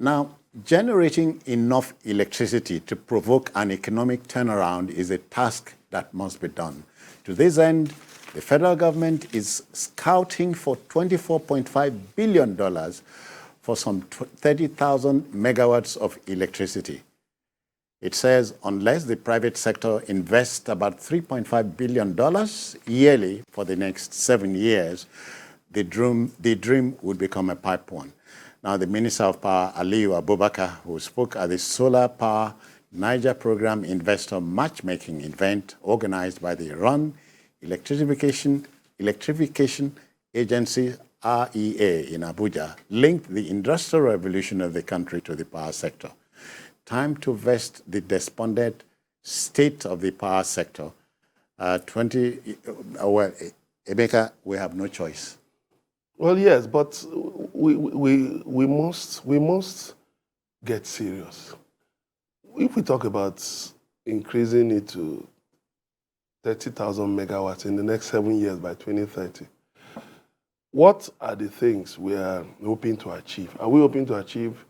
Now, generating enough electricity to provoke an economic turnaround is a task that must be done. To this end, the federal government is scouting for $24.5 billion for some 30,000 megawatts of electricity. It says unless the private sector invests about $3.5 billion yearly for the next 7 years, the dream would become a pipe one. Now, the Minister of Power, Aliyu Abubakar, who spoke at the Solar Power Niger Program Investor Matchmaking event organized by the Iran Electrification Agency, REA, in Abuja, linked the industrial revolution of the country to the power sector. Time to vest the despondent state of the power sector. Emeka, we have no choice. Well, yes, but we must get serious. If we talk about increasing it to 30,000 megawatts in the next 7 years by 2030, what are the things we are hoping to achieve? Are we hoping to achieve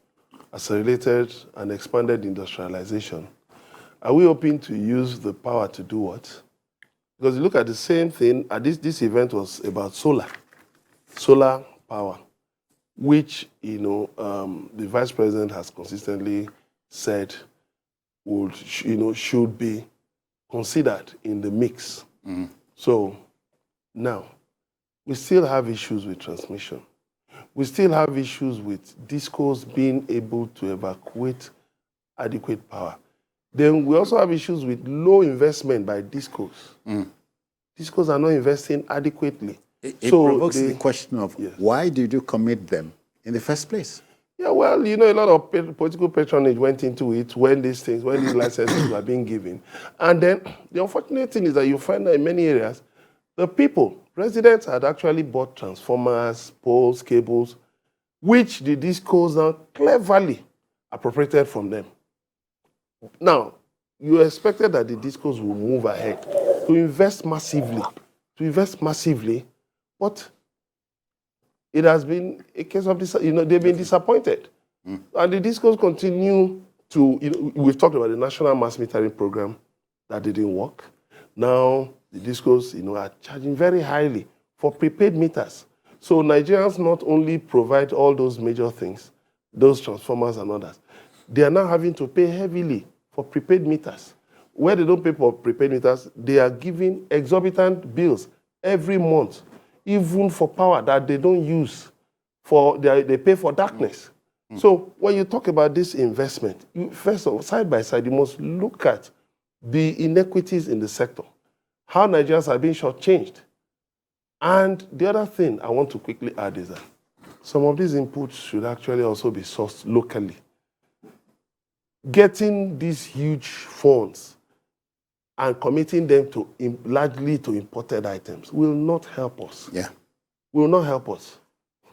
accelerated and expanded industrialization? Are we hoping to use the power to do what? Because you look at the same thing, this event was about solar power, which the Vice President has consistently said should be considered in the mix. Mm-hmm. So now, we still have issues with transmission. We still have issues with discos being able to evacuate adequate power. Then we also have issues with low investment by discos. Mm. Discos are not investing adequately. It provokes the question of why did you commit them in the first place? Yeah, well, a lot of political patronage went into it when these licenses were being given. And then the unfortunate thing is that you find that in many areas, residents had actually bought transformers, poles, cables, which the discos now cleverly appropriated from them. Now, you expected that the discos will move ahead to invest massively, but it has been a case of they've been disappointed. Mm. And the discos continue to, we've talked about the National Mass Metering Program that didn't work. Now, the discos, are charging very highly for prepaid meters. So Nigerians not only provide all those major things, those transformers and others, they are now having to pay heavily for prepaid meters. Where they don't pay for prepaid meters, they are giving exorbitant bills every month, even for power that they don't use. They pay for darkness. Mm. So when you talk about this investment, first of all, side by side, you must look at the inequities in the sector, how Nigerians are being shortchanged. And the other thing I want to quickly add is that some of these inputs should actually also be sourced locally. Getting these huge funds and committing them to largely to imported items will not help us. Yeah. Will not help us.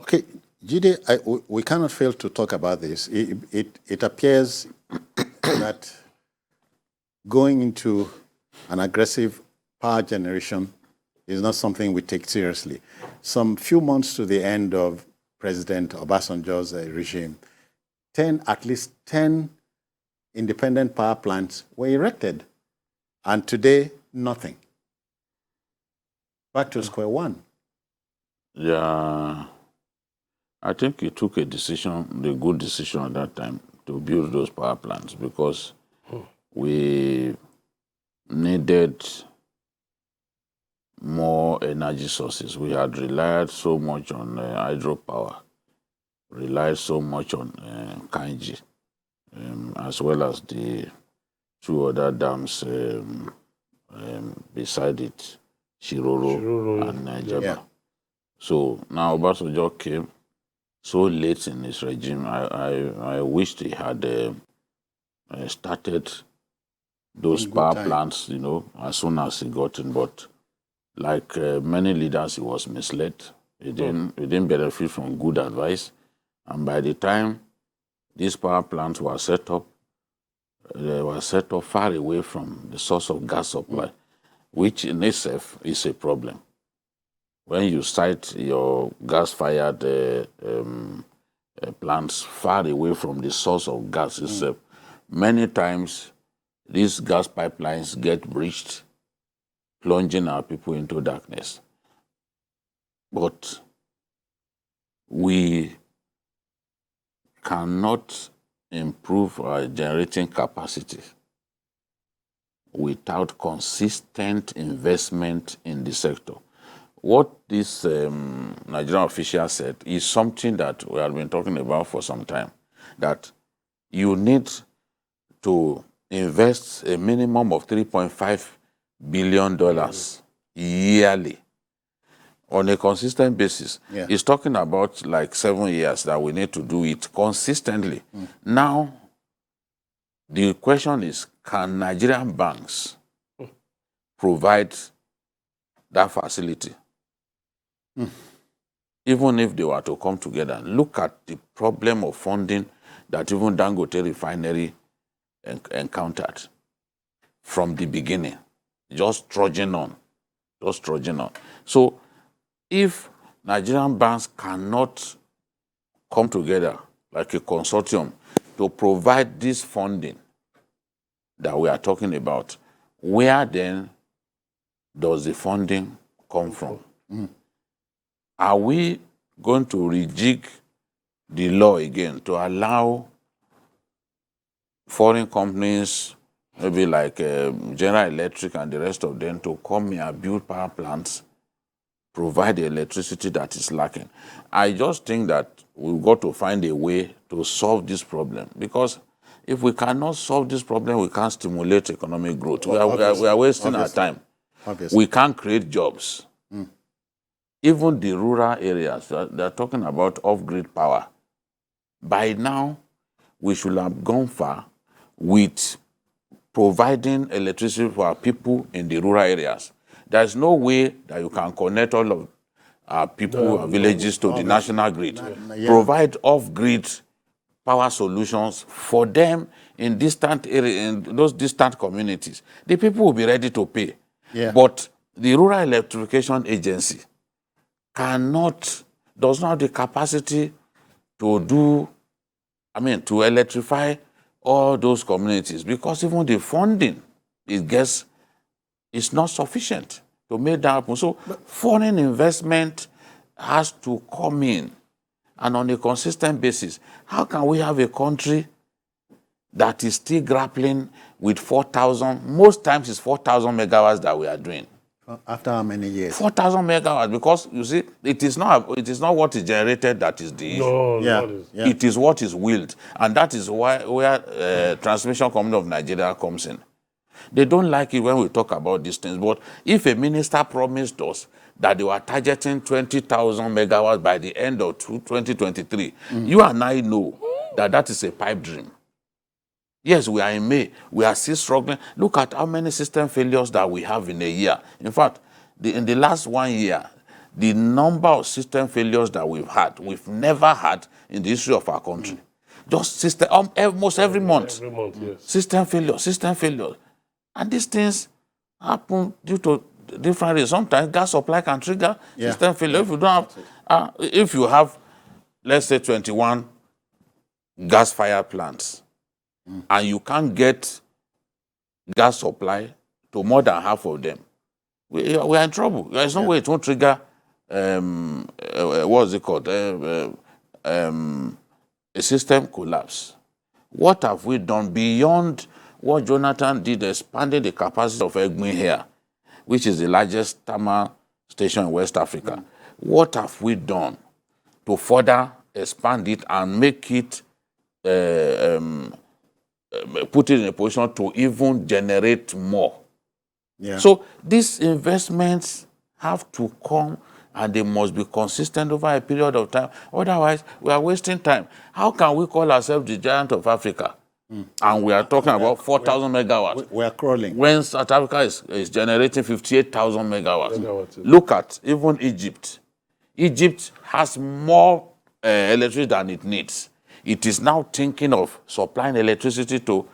Okay, Jide, we cannot fail to talk about this. It appears that going into an aggressive power generation is not something we take seriously. Some few months to the end of President Obasanjo's regime, at least 10 independent power plants were erected. And today, nothing. Back to square one. Yeah, I think he took a good decision at that time to build those power plants because we needed more energy sources. We had relied so much on hydropower, relied so much on Kainji, as well as the two other dams beside it, Shiroro and Jaba. Yeah. So now Obasanjo came so late in his regime. I wished he had started those power plants, as soon as he got in. But like many leaders, he was misled. He didn't benefit from good advice. And by the time these power plants were set up, they were set up far away from the source of gas supply, which in itself is a problem. When you site your gas-fired plants far away from the source of gas itself. Many times, these gas pipelines get breached, plunging our people into darkness. But we cannot improve our generating capacity without consistent investment in the sector. What this Nigerian official said is something that we have been talking about for some time, that you need to invest a minimum of $3.5 billion yearly on a consistent basis. Yeah. It's talking about like 7 years that we need to do it consistently. Now, the question is, can Nigerian banks provide that facility? Even if they were to come together, look at the problem of funding that even Dangote refinery encountered from the beginning, just trudging on. So if Nigerian banks cannot come together like a consortium to provide this funding that we are talking about, where then does the funding come from? Are we going to rejig the law again to allow foreign companies, maybe like General Electric and the rest of them, to come here and build power plants, provide the electricity that is lacking? I just think that we've got to find a way to solve this problem, because if we cannot solve this problem, we can't stimulate economic growth. We are wasting our time. We can't create jobs. Even the rural areas, they're talking about off-grid power. By now, we should have gone far with providing electricity for our people in the rural areas. There's no way that you can connect all of our people and villages to the national grid. Provide off-grid power solutions for them in distant areas, in those distant communities. The people will be ready to pay. But the Rural Electrification Agency does not have the capacity to to electrify all those communities, because even the funding it gets is not sufficient to make that happen. So foreign investment has to come in, and on a consistent basis. How can we have a country that is still grappling with 4,000, most times it's 4,000 megawatts that we are doing? After how many years? 4,000 megawatts, because you see, it is not what is generated that is the issue. It is what is willed, and that is where Transmission Company of Nigeria comes in. They don't like it when we talk about these things, but if a minister promised us that they were targeting 20,000 megawatts by the end of 2023, you and I know that that is a pipe dream. Yes, we are in May. We are still struggling. Look at how many system failures that we have in a year. In fact, in the last 1 year, the number of system failures that we've never had in the history of our country. Just almost every month. Every month, yes. System failure. And these things happen due to different reasons. Sometimes gas supply can trigger system failure. If you don't have, if you have, let's say, 21 gas-fired plants, and you can't get gas supply to more than half of them, we are in trouble. There's no way it won't trigger, what's it called, a system collapse. What have we done beyond what Jonathan did, expanding the capacity of Egbin here, which is the largest thermal station in West Africa? What have we done to further expand it and make it put it in a position to even generate more? So these investments have to come, and they must be consistent over a period of time. Otherwise, we are wasting time. How can we call ourselves the giant of Africa? And we are talking about 4,000 megawatts. We are crawling. When South Africa is generating 58,000 megawatts. Look at even Egypt. Egypt has more electricity than it needs. It is now thinking of supplying electricity to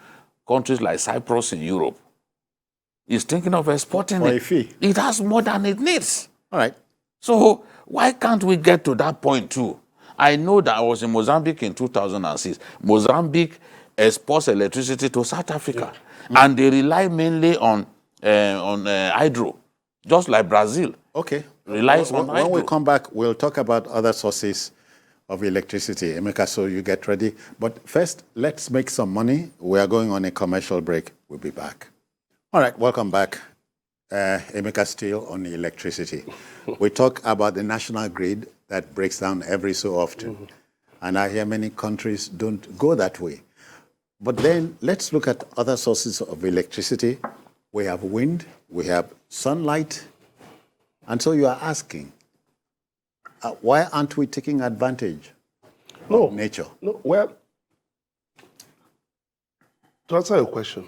countries like Cyprus in Europe. It's thinking of exporting for it. A fee. It has more than it needs. All right. So why can't we get to that point too? I know that I was in Mozambique in 2006. Mozambique exports electricity to South Africa, and they rely mainly on hydro, just like Brazil. Okay. Relies on When hydro. we come back, we'll talk about other sources of electricity. Emeka, so you get ready. But first, let's make some money. We are going on a commercial break. We'll be back. All right, welcome back. Emeka still on electricity. We talk about the national grid that breaks down every so often. And I hear many countries don't go that way. But then let's look at other sources of electricity. We have wind, we have sunlight. And so you are asking, why aren't we taking advantage of nature? No, well, to answer your question,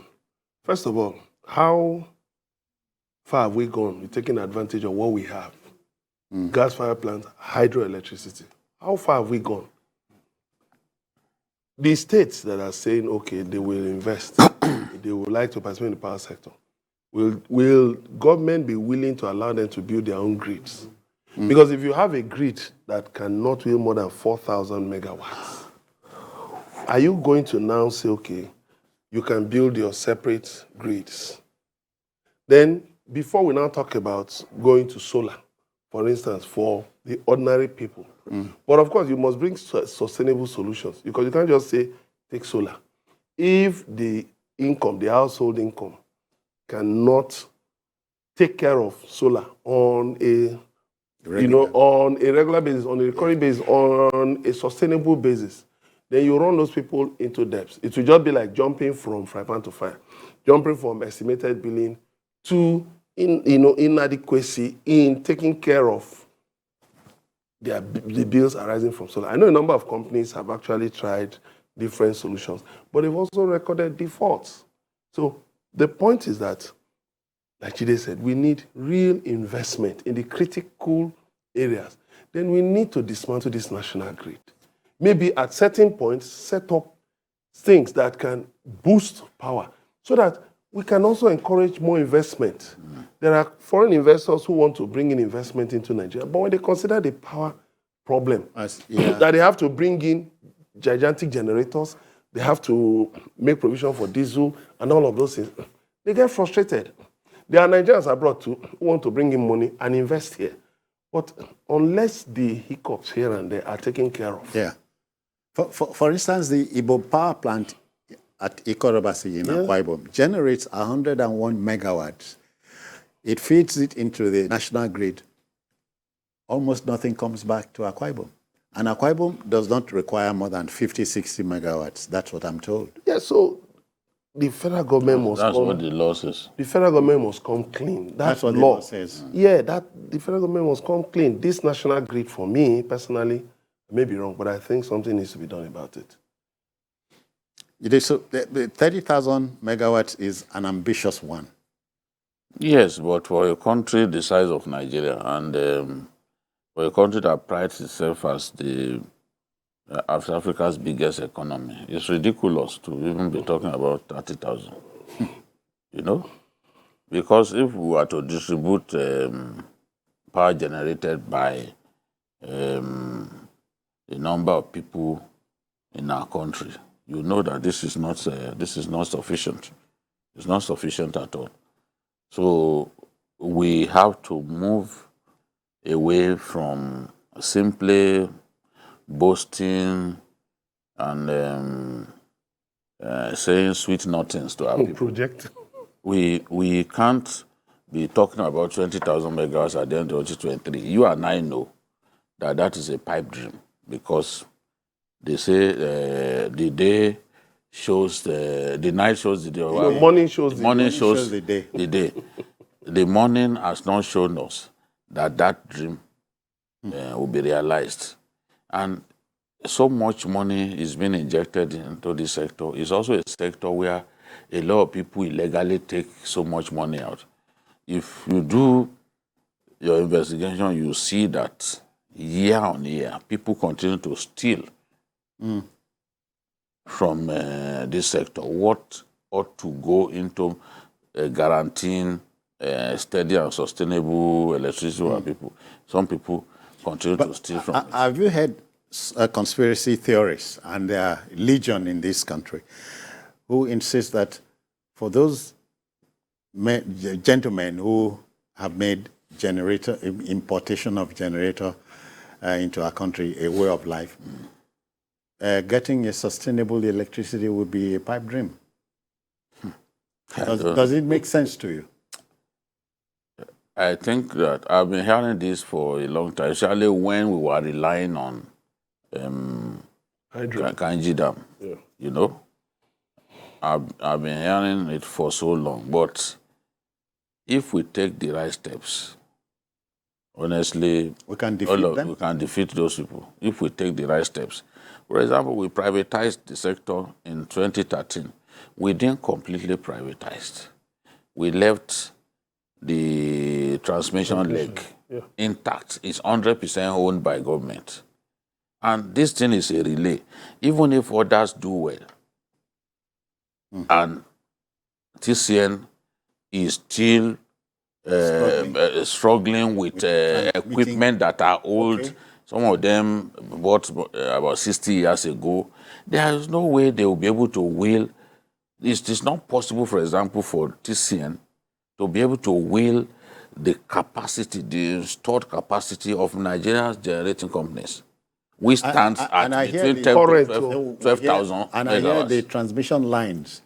first of all, how far have we gone with taking advantage of what we have? Gas fire plants, hydroelectricity. How far have we gone? The states that are saying, okay, they will invest, they would like to participate in the power sector, will government be willing to allow them to build their own grids? Because if you have a grid that cannot weigh more than 4,000 megawatts, are you going to now say, okay, you can build your separate grids? Then, before we now talk about going to solar, for instance, for the ordinary people. But of course, you must bring sustainable solutions, because you can't just say, take solar. If the income, the household income, cannot take care of solar on a on a regular basis, on a recurring basis, on a sustainable basis, then you run those people into debts. It will just be like jumping from fry pan to fire, jumping from estimated billing to inadequacy in taking care of the bills arising from solar. I know a number of companies have actually tried different solutions, but they've also recorded defaults. So the point is that, like Chide said, we need real investment in the critical areas. Then we need to dismantle this national grid. Maybe at certain points, set up things that can boost power so that we can also encourage more investment. There are foreign investors who want to bring in investment into Nigeria, but when they consider the power problem, that they have to bring in gigantic generators, they have to make provision for diesel and all of those things, they get frustrated. There are Nigerians abroad too who want to bring in money and invest here. But unless the hiccups here and there are taken care of. Yeah. For instance, the Igbo power plant at Ikorobasi in Akwa Ibom generates 101 megawatts. It feeds it into the national grid. Almost nothing comes back to Akwa Ibom. And Akwa Ibom does not require more than 50, 60 megawatts. That's what I'm told. Yeah, so the federal government must That's what the law says. The federal government must come clean. That's what law. the law says. Yeah, the federal government must come clean. This national grid, for me, personally, I may be wrong, but I think something needs to be done about it. So the 30,000 megawatts is an ambitious one. Yes, but for a country the size of Nigeria, and for a country that prides itself as the Africa's biggest economy, it's ridiculous to even be talking about 30,000. You know, because if we were to distribute power generated by the number of people in our country, you know that this is not sufficient. It's not sufficient at all. So we have to move away from simply boasting and saying sweet nothings to our people. Project. We can't be talking about 20,000 megawatts at the end of 2023. You and I know that is a pipe dream, because they say the day shows the night shows the day. The morning shows the morning shows the day. The day. The morning has not shown us that dream will be realized. And so much money is being injected into this sector. It's also a sector where a lot of people illegally take so much money out. If you do your investigation, you see that year on year, people continue to steal from this sector. What ought to go into guaranteeing steady and sustainable electricity for people? Some people continue to steal from it. Have you heard conspiracy theorists, and there are legion in this country, who insist that for those gentlemen who have made importation of generator into our country a way of life, getting a sustainable electricity would be a pipe dream. Does it make sense to you? I think that I've been hearing this for a long time, especially when we were relying on Kanji Dam. Yeah. You know, I've been hearing it for so long. But if we take the right steps, honestly, we can defeat them. We can defeat those people if we take the right steps. For example, we privatized the sector in 2013. We didn't completely privatize. We left the transmission leg intact. It's 100% owned by government. And this thing is a relay. Even if others do well, and TCN is still struggling with equipment that are old. Okay. Some of them bought about 60 years ago. There is no way they will be able to wheel. It's not possible, for example, for TCN to be able to wheel the capacity, the installed capacity of Nigeria's generating companies. We stand at between 12,000 And I hear the transmission lines,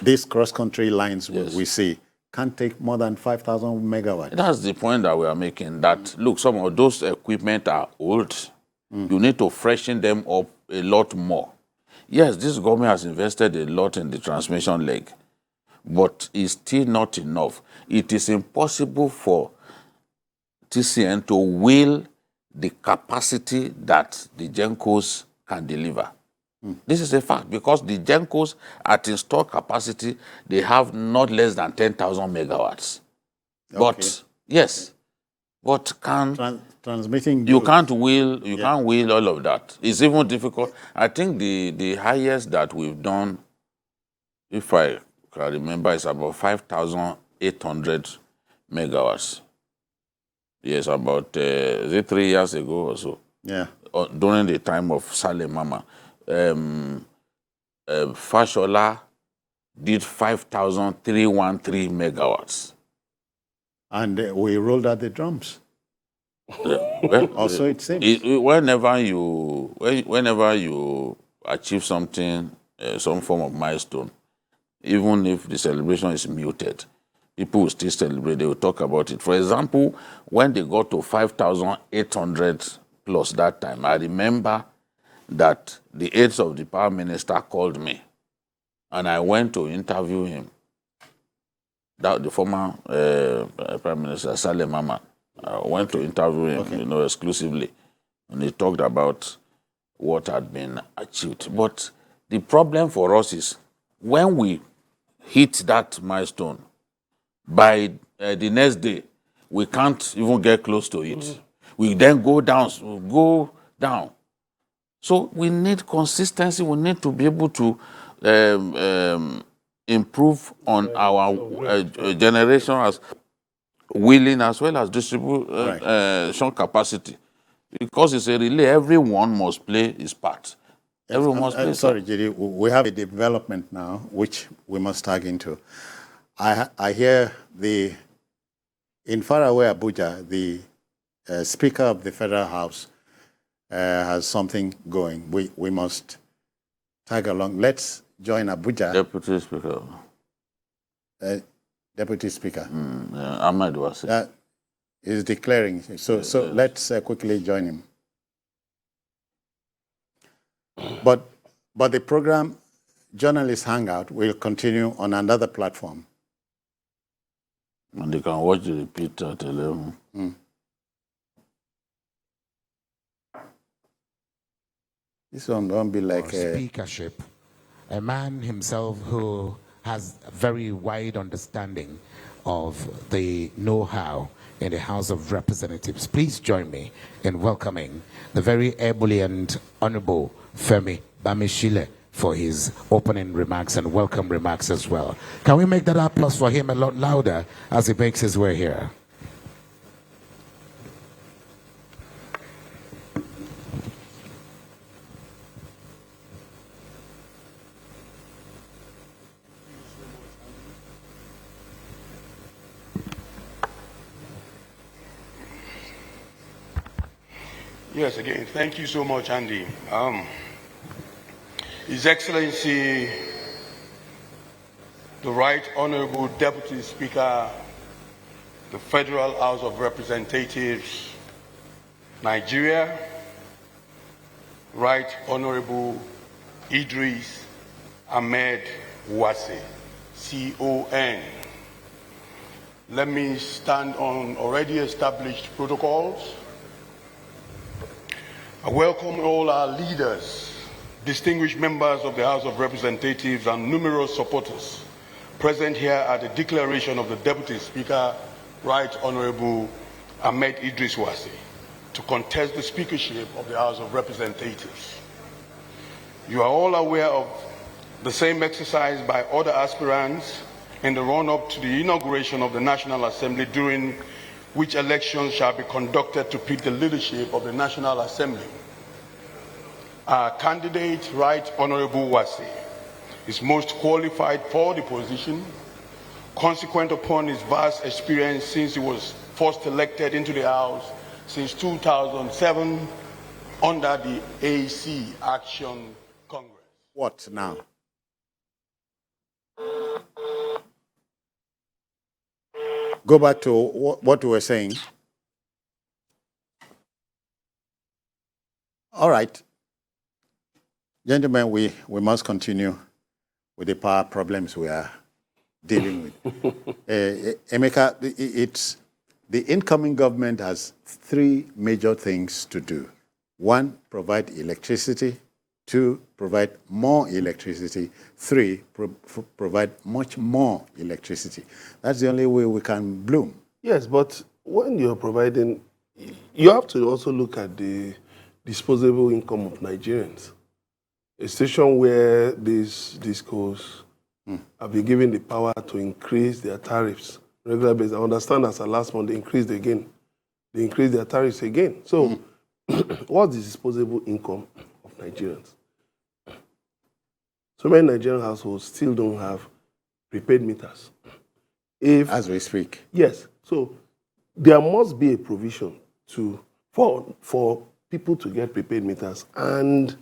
these cross-country lines we see, can't take more than 5,000 megawatts. That's the point that we are making, that, look, some of those equipment are old. You need to freshen them up a lot more. Yes, this government has invested a lot in the transmission leg, but it's still not enough. It is impossible for TCN to wheel the capacity that the GENCOs can deliver. This is a fact, because the GENCOs at installed capacity, they have not less than 10,000 megawatts. Okay. But, yes, but transmitting you can't wheel can't wheel all of that. It's even difficult. I think the highest that we've done, if I can remember, is about 5,800 megawatts. Yes, about 3 years ago or so. Yeah. During the time of Saleh Mama. Fashola did 5,313 megawatts. And we rolled out the drums. Well, also, it seems. Whenever you achieve something, some form of milestone, even if the celebration is muted, people will still celebrate. They will talk about it. For example, when they got to 5,800 plus that time, I remember that the aides of the power minister called me, and I went to interview him. That the former Prime Minister Saleh Mama. I went to interview him, exclusively, and he talked about what had been achieved. But the problem for us is when we hit that milestone, by the next day, we can't even get close to it. We then go down. So we need consistency. We need to be able to improve on our generation as wheeling as well as distribution capacity. Because it's a relay, everyone must play his part. Everyone must play. Sorry, JD, we have a development now which we must tag into. I hear in faraway Abuja, the Speaker of the Federal House has something going. We must tag along. Let's join Abuja. Deputy Speaker. Deputy Speaker. Ahmed was is declaring. So let's quickly join him. But the program, Journalist Hangout, will continue on another platform. And they can watch the repeat at 11. This one won't be like speakership. A man himself who has a very wide understanding of the know-how in the House of Representatives. Please join me in welcoming the very ebullient Honorable Femi Bamishile for his opening remarks and welcome remarks as well. Can we make that applause for him a lot louder as he makes his way here? Yes, again, thank you so much, Andy. His Excellency, the Right Honorable Deputy Speaker, the Federal House of Representatives, Nigeria, Right Honorable Idris Ahmed Wase, CON. Let me stand on already established protocols. I welcome all our leaders, distinguished members of the House of Representatives, and numerous supporters present here at the declaration of the Deputy Speaker, Right Honorable Ahmed Idris Wase, to contest the speakership of the House of Representatives. You are all aware of the same exercise by other aspirants in the run-up to the inauguration of the National Assembly, during which elections shall be conducted to pick the leadership of the National Assembly. Our candidate, Right Honorable Wase, is most qualified for the position, consequent upon his vast experience since he was first elected into the House since 2007 under the AC Action Congress. What now? Go back to what we were saying. All right. Gentlemen, we must continue with the power problems we are dealing with. Emeka, the incoming government has three major things to do. One, provide electricity. Two, provide more electricity. Three, provide much more electricity. That's the only way we can bloom. Yes, but when you're providing, you have to also look at the disposable income of Nigerians. A station where these discos have been given the power to increase their tariffs on a regular basis. I understand as last month they increased again. They increased their tariffs again. So what's the disposable income of Nigerians? So many Nigerian households still don't have prepaid meters. As we speak. Yes. So there must be a provision for people to get prepaid meters and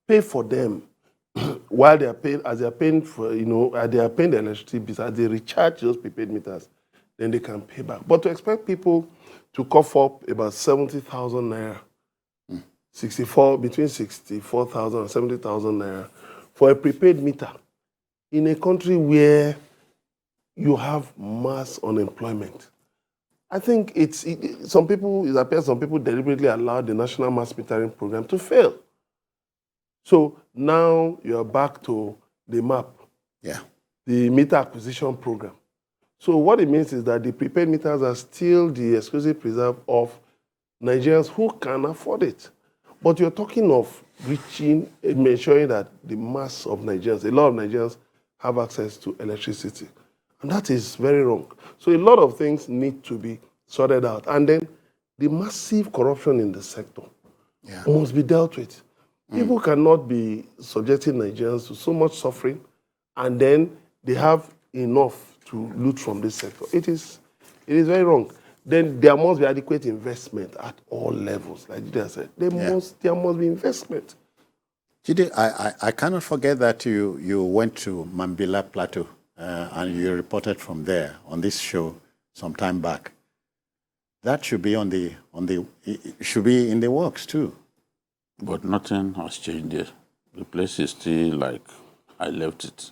pay for them while they are paying, as they are paying for, as they are paying the electricity bills, as they recharge those prepaid meters, then they can pay back. But to expect people to cough up about 70,000 naira, between 64,000 and 70,000 naira for a prepaid meter in a country where you have mass unemployment. I think it appears some people deliberately allowed the national mass metering program to fail. So now you're back to the MAP, the meter acquisition program. So what it means is that the prepaid meters are still the exclusive preserve of Nigerians who can afford it. But you're talking of ensuring that the mass of Nigerians, a lot of Nigerians, have access to electricity. And that is very wrong. So a lot of things need to be sorted out. And then the massive corruption in the sector must be dealt with. People cannot be subjecting Nigerians to so much suffering, and then they have enough to loot from this sector. It is very wrong. Then there must be adequate investment at all levels. Like Jide said, there must be investment. Jide, I cannot forget that you went to Mambila Plateau and you reported from there on this show some time back. That should be should be in the works too. But nothing has changed there. The place is still like I left it.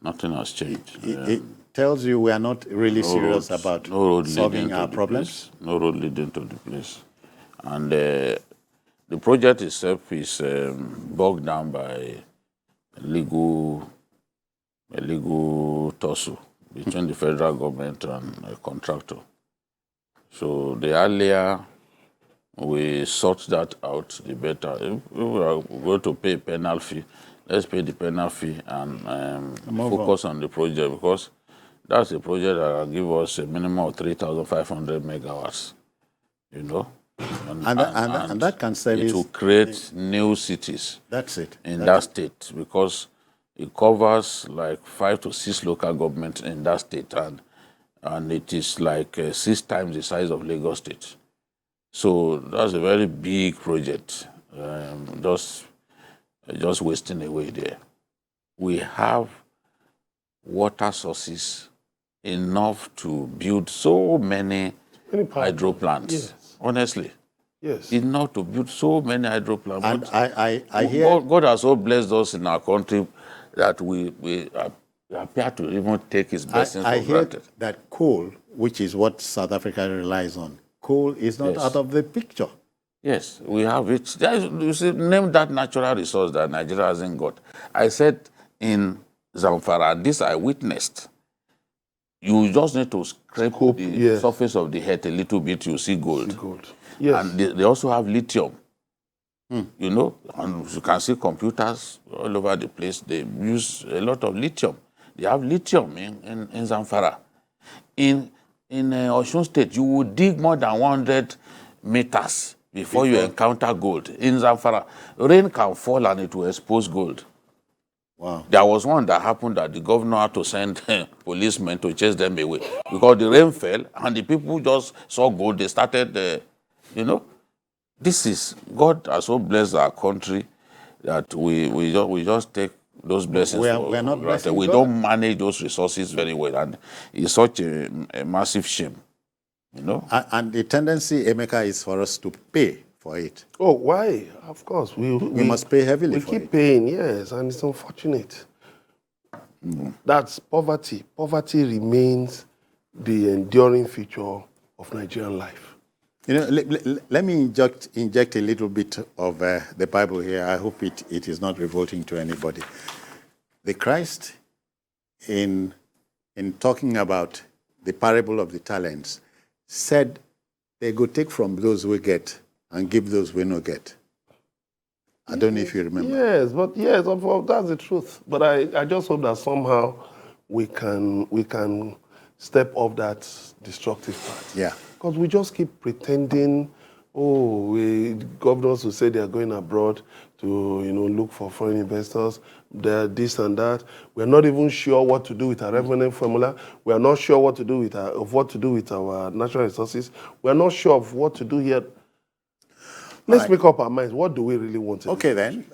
Nothing has changed. It tells you we are not really serious about solving our problems. No road leading to the place. And the project itself is bogged down by a legal tussle between the federal government and a contractor. So the earlier we sort that out, the better. If we are going to pay a penal fee, let's pay the penal fee and focus on the project, because that's a project that will give us a minimum of 3,500 megawatts, And that can service. It will create new cities. That's it. In that state, because it covers like 5 to 6 local governments in that state, and it is like 6 times the size of Lagos State. So that's a very big project, just wasting away there. We have water sources enough to build so many hydro plants. Yes. Honestly, Yes. enough to build so many hydro plants. And But I hear God has so blessed us in our country that we appear to even take His blessings I for hear granted. that coal, which is what South Africa relies on, coal is not Yes. out of the picture. Yes, we have it. You see, name that natural resource that Nigeria hasn't got. I said in Zamfara, and this I witnessed. You just need to scrape the yes. surface of the earth a little bit, you see gold. Gold. Yes. And they also have lithium. You know, and you can see computers all over the place. They use a lot of lithium. They have lithium in Zamfara. In Osun State, you will dig more than 100 meters before you encounter gold. In Zamfara, rain can fall and it will expose gold. Wow. There was one that happened that the governor had to send policemen to chase them away because the rain fell and the people just saw gold. They started, this is, God has so blessed our country that we just take those blessings We for are not granted. blessing We God. don't manage those resources very well, and it's such a massive shame, you know. And the tendency, Emeka, is for us to pay for it. Oh, why? Of course. We must pay heavily We for keep it. paying, yes, and it's unfortunate. That's poverty. Poverty remains the enduring feature of Nigerian life. You know, let me inject a little bit of the Bible here. I hope it is not revolting to anybody. The Christ, in talking about the parable of the talents, said they go take from those we get and give those we no get. I don't know if you remember. Yes, that's the truth. But I just hope that somehow we can step off that destructive path. Yeah. Because we just keep pretending, governors will say they are going abroad to, look for foreign investors, this and that. We're not even sure what to do with our revenue formula. We're not sure what to do with our natural resources. We're not sure of what to do here. Let's make up our minds. What do we really want to do? Okay, then.